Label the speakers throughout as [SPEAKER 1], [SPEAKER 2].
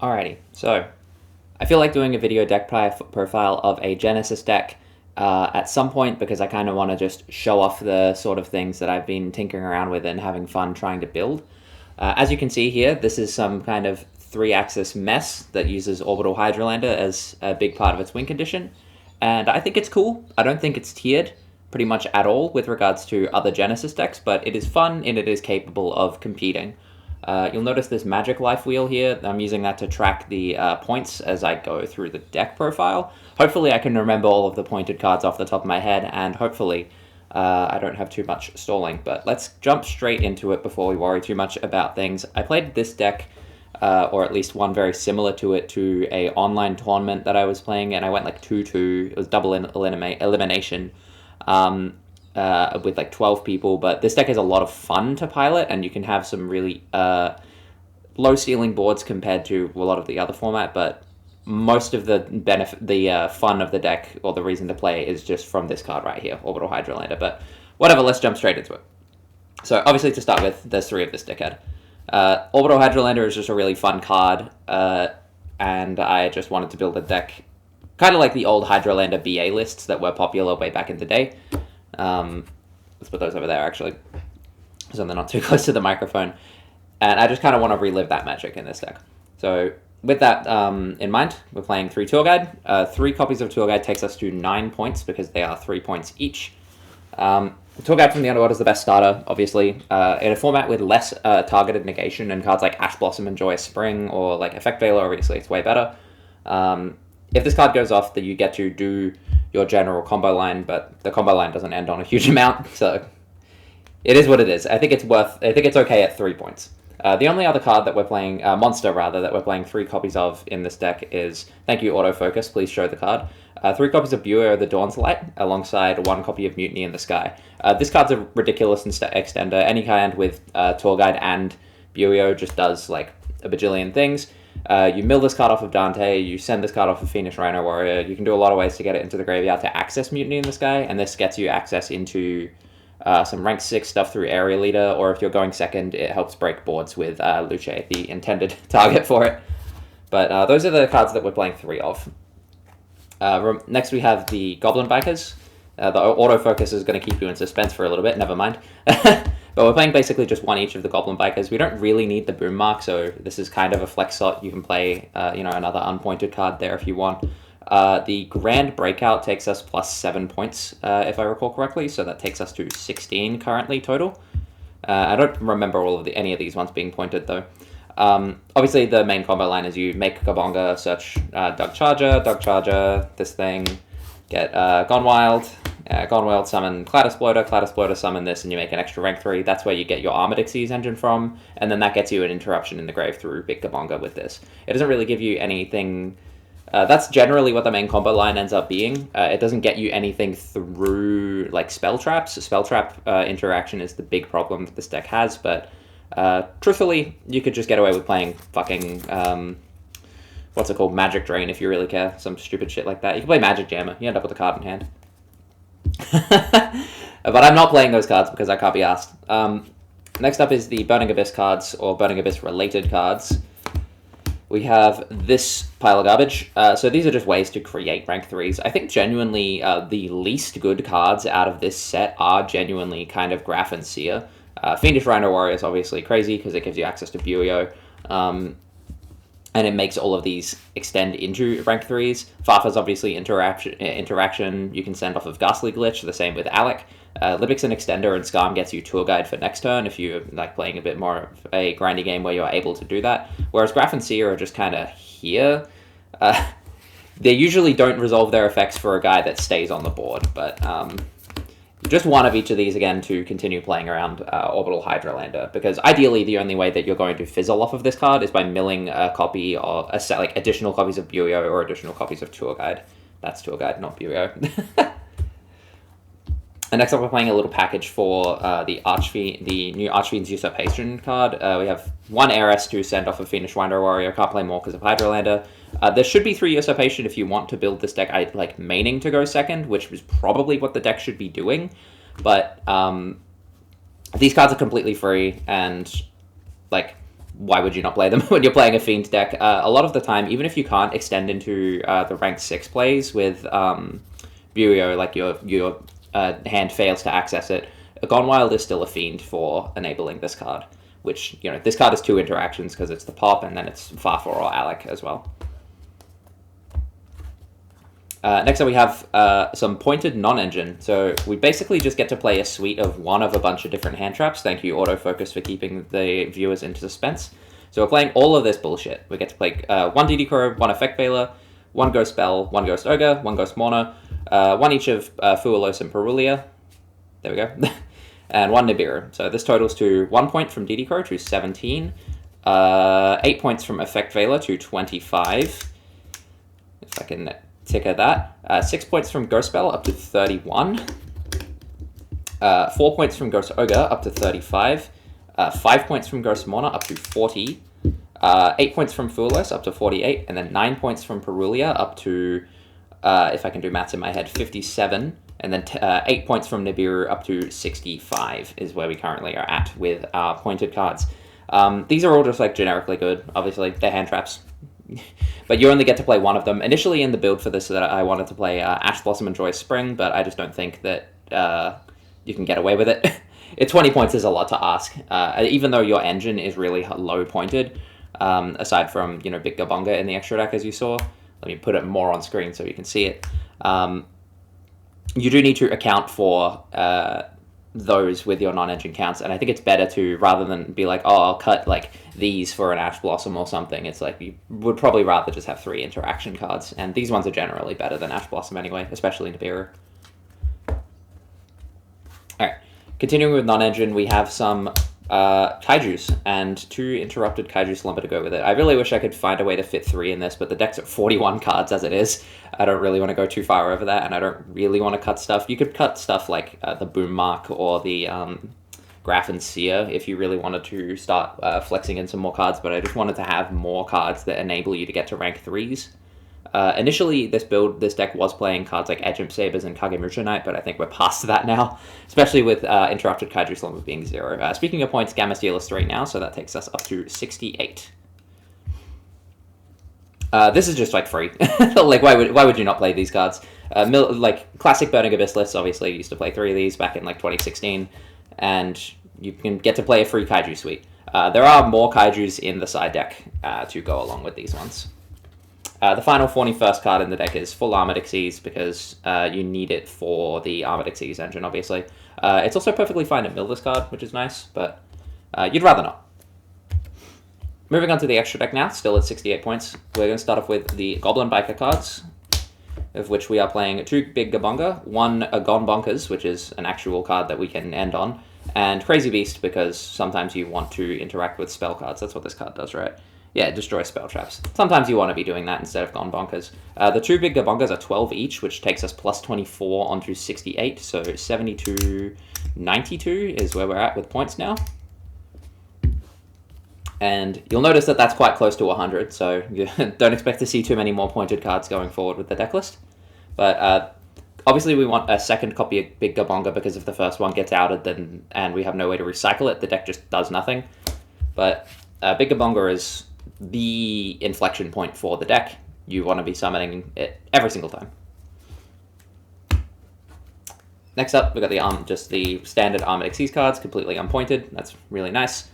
[SPEAKER 1] Alrighty, so I feel like doing a video deck profile of a Genesys deck at some point because I kind of want to just show off the sort of things that I've been tinkering around with and having fun trying to build. As you can see here, this is some kind of 3-axis mess that uses Orbital Hydralander as a big part of its win condition, and I think it's cool. I don't think it's tiered pretty much at all with regards to other Genesys decks, but it is fun and it is capable of competing. You'll notice this magic life wheel here. I'm using that to track the points as I go through the deck profile. Hopefully I can remember all of the pointed cards off the top of my head, and hopefully I don't have too much stalling. But let's jump straight into it before we worry too much about things. I played this deck, or at least one very similar to it, to a online tournament that I was playing, and I went like 2-2. It was double elimination. With like 12 people, but this deck is a lot of fun to pilot, and you can have some really low ceiling boards compared to a lot of the other format, but most of the fun of the deck, or the reason to play, is just from this card right here, Orbital Hydralander. But whatever, let's jump straight into it. So obviously, to start with, there's 3 of this dickhead. Orbital Hydralander is just a really fun card, and I just wanted to build a deck kind of like the old Hydralander BA lists that were popular way back in the day. Let's put those over there, actually, so they're not too close to the microphone. And I just kind of want to relive that magic in this deck. So with that in mind, we're playing 3 Tour Guide. 3 copies of Tour Guide takes us to 9 points because they are 3 points each. Tour Guide from the Underworld is the best starter, obviously. In a format with less targeted negation and cards like Ash Blossom and Joyous Spring, or like Effect Veiler, obviously it's way better. If this card goes off, then you get to do your general combo line, but the combo line doesn't end on a huge amount, so it is what it is. I think it's okay at 3 points. The only other card that we're playing, monster rather, that we're playing 3 copies of in this deck is, thank you autofocus, please show the card, 3 copies of Buoy the Dawn's Light, alongside 1 copy of Mutiny in the Sky. This card's a ridiculous extender. Any kind with Tour Guide and Buoy just does like a bajillion things. You mill this card off of Dante, you send this card off of Phoenix Rhino Warrior. You can do a lot of ways to get it into the graveyard to access Mutiny in the Sky, and this gets you access into some rank 6 stuff through Area Leader, or if you're going second, it helps break boards with Luce, the intended target for it. But those are the cards that we're playing 3 of. Next we have the Goblin Bikers. The autofocus is going to keep you in suspense for a little bit, never mind. But we're playing basically just 1 each of the Goblin Bikers. We don't really need the Boom Mark, so this is kind of a flex slot. You can play another unpointed card there if you want. The Grand Breakout takes us plus 7 points, if I recall correctly, so that takes us to 16 currently total. I don't remember any of these ones being pointed, though. Obviously, the main combo line is you make Kabonga, search Doug Charger, this thing, get Gone Wild, summon Cloud Exploder, summon this, and you make an extra rank 3. That's where you get your Armored Xyz engine from, and then that gets you an interruption in the grave through Big Kabonga with this. It doesn't really give you anything. That's generally what the main combo line ends up being. It doesn't get you anything through like spell traps. Spell trap interaction is the big problem that this deck has, but truthfully, you could just get away with playing fucking what's it called, Magic Drain, if you really care, some stupid shit like that. You can play Magic Jammer, you end up with a card in hand. But I'm not playing those cards because I can't be asked. Next up is the Burning Abyss cards, or Burning Abyss related cards. We have this pile of garbage. So these are just ways to create rank 3s. I think genuinely the least good cards out of this set are genuinely kind of Graph and Seer. Fiendish Rhino Warrior is obviously crazy because it gives you access to Buoy. And it makes all of these extend into rank 3s. Farfa's obviously interaction. You can send off of Ghastly Glitch, the same with Alec. Libic's an extender, and Skarm gets you Tour Guide for next turn if you're like playing a bit more of a grindy game where you're able to do that. Whereas Graph and Seer are just kind of here. They usually don't resolve their effects for a guy that stays on the board, but just 1 of each of these again to continue playing around Orbital Hydralander, because ideally the only way that you're going to fizzle off of this card is by milling a copy of a set, like additional copies of Buoy or additional copies of Tour Guide. That's Tour Guide, not Buoy. And next up, we're playing a little package for the new Archfiend's Usurpation card. We have 1 Heiress to send off of Fiendish Winder Warrior. Can't play more because of Hydralander. There should be 3 Usurpation if you want to build this deck. I like maining to go second, which is probably what the deck should be doing. But these cards are completely free, and like why would you not play them when you're playing a Fiend deck? A lot of the time, even if you can't extend into the rank 6 plays with Burio, like your hand fails to access it, Gone Wild is still a Fiend for enabling this card, which, you know, this card has 2 interactions because it's the pop and then it's Farfor or Alec as well. Next up we have some pointed non-engine. So we basically just get to play a suite of one of a bunch of different hand traps. Thank you, Autofocus, for keeping the viewers into suspense. So we're playing all of this bullshit. We get to play 1 DD Crow, 1 Effect Veiler, 1 Ghost Spell, 1 Ghost Ogre, 1 Ghost Mourner, 1 each of Fuelos and Perulia. There we go. And 1 Nibiru. So this totals to 1 point from DD Crow to 17, 8 points from Effect Veiler to 25. If I can ticker that. 6 points from Ghost Spell up to 31. 4 points from Ghost Ogre up to 35. 5 points from Ghost Mourner up to 40. 8 points from Fuelos up to 48. And then 9 points from Perulia up to, if I can do maths in my head, 57. And then 8 points from Nibiru up to 65 is where we currently are at with our pointed cards. These are all just like generically good. Obviously, they're hand traps. But you only get to play one of them. Initially in the build for this, that I wanted to play Ash Blossom and Joyous Spring, but I just don't think that you can get away with it. 20 points is a lot to ask. Even though your engine is really low pointed, aside from, you know, Big Gabonga in the extra deck, as you saw. Let me put it more on screen so you can see it. You do need to account for those with your non-engine counts, and I think it's better to, rather than be like, oh, I'll cut like these for an Ash Blossom or something, it's like you would probably rather just have 3 interaction cards, and these ones are generally better than Ash Blossom anyway, especially Nibiru. Alright, continuing with non-engine, we have some Kaijus, and 2 interrupted Kaiju Slumber to go with it. I really wish I could find a way to fit 3 in this, but the deck's at 41 cards as it is. I don't really want to go too far over that, and I don't really want to cut stuff. You could cut stuff like the Boom Mark or the Graph and Seer if you really wanted to start flexing in some more cards, but I just wanted to have more cards that enable you to get to rank 3s. Initially, this deck was playing cards like Edge Imp Sabers and Kagemusha Knight, but I think we're past that now, especially with Interrupted Kaiju Slumber being 0. Speaking of points, Gamma Steel is 3 now, so that takes us up to 68. This is just like free. Like, why would you not play these cards? Like classic Burning Abyss lists obviously used to play 3 of these back in like 2016, and you can get to play a free Kaiju suite. There are more Kaijus in the side deck to go along with these ones. The final 41st card in the deck is full Armored Xyz because you need it for the Armored Xyz engine, obviously. It's also perfectly fine to mill this card, which is nice, but you'd rather not. Moving on to the extra deck now, still at 68 points. We're going to start off with the Goblin Biker cards, of which we are playing 2 Big Gabonga, 1 Gone Bonkers, which is an actual card that we can end on, and Crazy Beast because sometimes you want to interact with spell cards. That's what this card does, right? Yeah, destroy spell traps. Sometimes you want to be doing that instead of Gone Bonkers. The 2 Big Gabongas are 12 each, which takes us plus 24 onto 68, so 72, 92 is where we're at with points now. And you'll notice that that's quite close to 100, so you don't expect to see too many more pointed cards going forward with the deck list. But obviously we want a second copy of Big Gabonga because if the first one gets outed and we have no way to recycle it, the deck just does nothing. But Big Gabonga is the inflection point for the deck. You want to be summoning it every single time. Next up, we've got just the standard Armored Xyz cards, completely unpointed. That's really nice.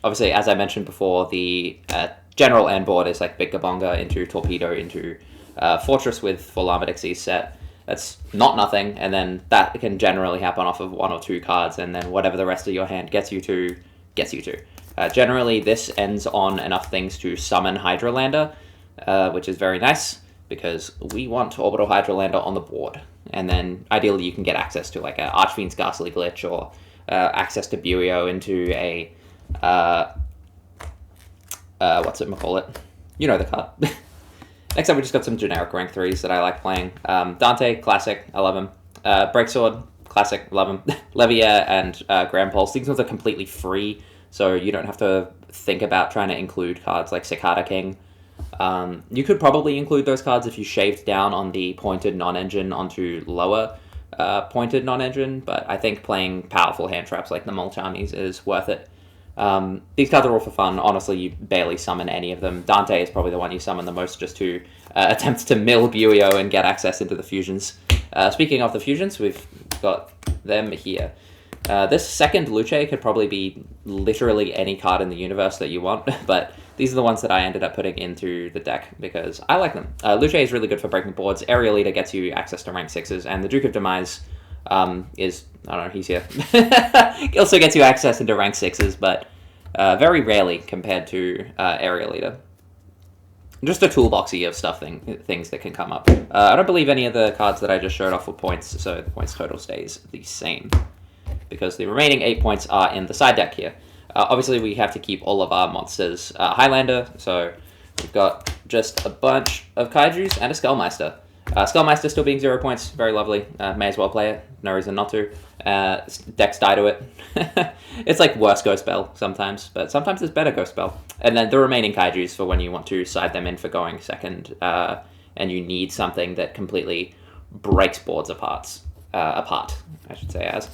[SPEAKER 1] Obviously, as I mentioned before, the general end board is like Big Gabonga into Torpedo into Fortress with full Armored Xyz set. That's not nothing, and then that can generally happen off of 1 or 2 cards, and then whatever the rest of your hand gets you to, gets you to. Generally, this ends on enough things to summon Hydralander, which is very nice, because we want Orbital Hydralander on the board. And then, ideally, you can get access to like an Archfiend's Ghastly Glitch, or access to Burio into a whatchamacallit? You know the card. Next up, we just got some generic rank 3s that I like playing. DANTE, classic, I love him. Breaksword, classic, love him. Levier and Grand Pulse. These ones are completely free, so you don't have to think about trying to include cards like Cicada King. You could probably include those cards if you shaved down on the pointed non-engine onto lower pointed non-engine, but I think playing powerful hand traps like the Mulch Armies is worth it. These cards are all for fun. Honestly, you barely summon any of them. Dante is probably the one you summon the most just to attempt to mill Buio and get access into the fusions. Speaking of the fusions, we've got them here. This second Luce could probably be literally any card in the universe that you want, but these are the ones that I ended up putting into the deck because I like them. Luce is really good for breaking boards. Aerial Leader gets you access to rank 6s, and the Duke of Demise is, I don't know, he's here. He also gets you access into rank 6s, but very rarely compared to Aerial Leader. Just a toolboxy of things that can come up. I don't believe any of the cards that I just showed off were points, so the points total stays the same, because the remaining 8 points are in the side deck here. Obviously, we have to keep all of our monsters Highlander, so we've got just a bunch of Kaijus and a Skullmeister. Skullmeister still being 0 points, very lovely. May as well play it, no reason not to. Decks die to it. It's like worse Ghost Spell sometimes, but sometimes it's better Ghost Spell. And then the remaining Kaijus for when you want to side them in for going second, and you need something that completely breaks boards apart, I should say, as.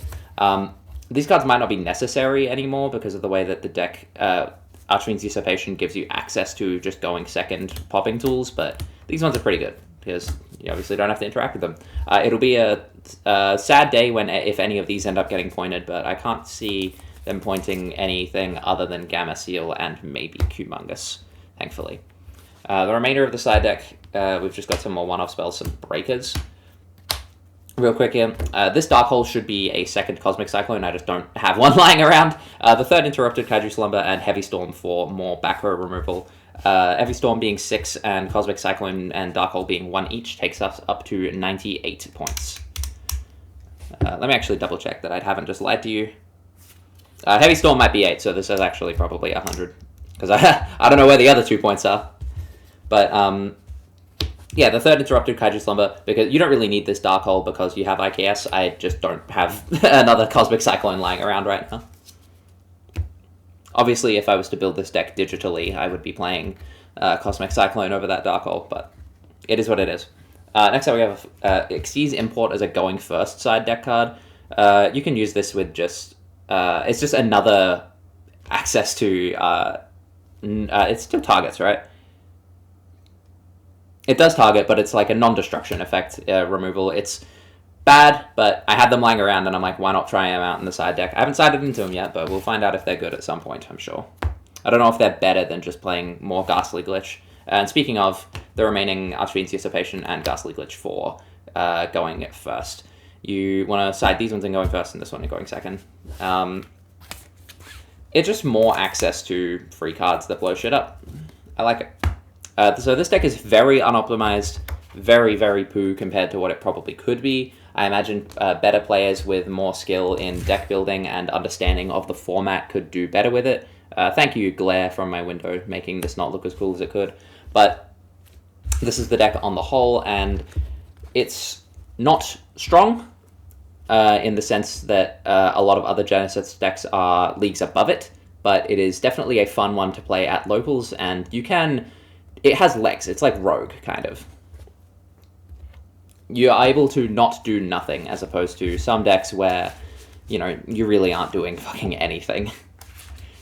[SPEAKER 1] These cards might not be necessary anymore because of the way that the deck, Archfiend's Usurpation gives you access to just going second popping tools, but these ones are pretty good because you obviously don't have to interact with them. It'll be a sad day if any of these end up getting pointed, but I can't see them pointing anything other than Gamma Seal and maybe Humongous, thankfully. The remainder of the side deck, we've just got some more one-off spells, some breakers. Real quick here, this Dark Hole should be a second Cosmic Cyclone, I just don't have one lying around. The third Interrupted Kaiju Slumber and Heavy Storm for more back row removal. Heavy Storm being 6 and Cosmic Cyclone and Dark Hole being 1 each takes us up to 98 points. Let me actually double check that I haven't just lied to you. Heavy Storm might be 8, so this is actually probably 100. Because I don't know where the other 2 points are. But, yeah, the third Interrupted Kaiju Slumber, because you don't really need this Dark Hole because you have IKS. I just don't have another Cosmic Cyclone lying around right now. Obviously, if I was to build this deck digitally, I would be playing Cosmic Cyclone over that Dark Hole, but it is what it is. Next up, we have Xyz Import as a going first side deck card. You can use this with just... it's just another access to... it still targets, right? It does target, but it's like a non-destruction effect removal. It's bad, but I had them lying around, and I'm like, why not try them out in the side deck? I haven't sided into them yet, but we'll find out if they're good at some point, I'm sure. I don't know if they're better than just playing more Ghastly Glitch. And speaking of, the remaining Archfiend's Usurpation and Ghastly Glitch 4 going first. You want to side these ones and going first, and this one and going second. It's just more access to free cards that blow shit up. I like it. So this deck is very unoptimized, very, very poo compared to what it probably could be. I imagine better players with more skill in deck building and understanding of the format could do better with it. Thank you, Glare, from my window, making this not look as cool as it could. But this is the deck on the whole, and it's not strong in the sense that a lot of other Genesis decks are leagues above it, but it is definitely a fun one to play at locals, and you can... It has legs. It's like Rogue, kind of. You're able to not do nothing, as opposed to some decks where, you know, you really aren't doing fucking anything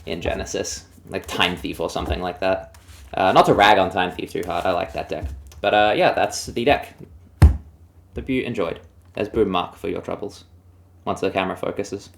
[SPEAKER 1] in Genesis. Like Time Thief or something like that. Not to rag on Time Thief too hard, I like that deck. But yeah, that's the deck. Hope you enjoyed. There's Boom Mark for your troubles, once the camera focuses.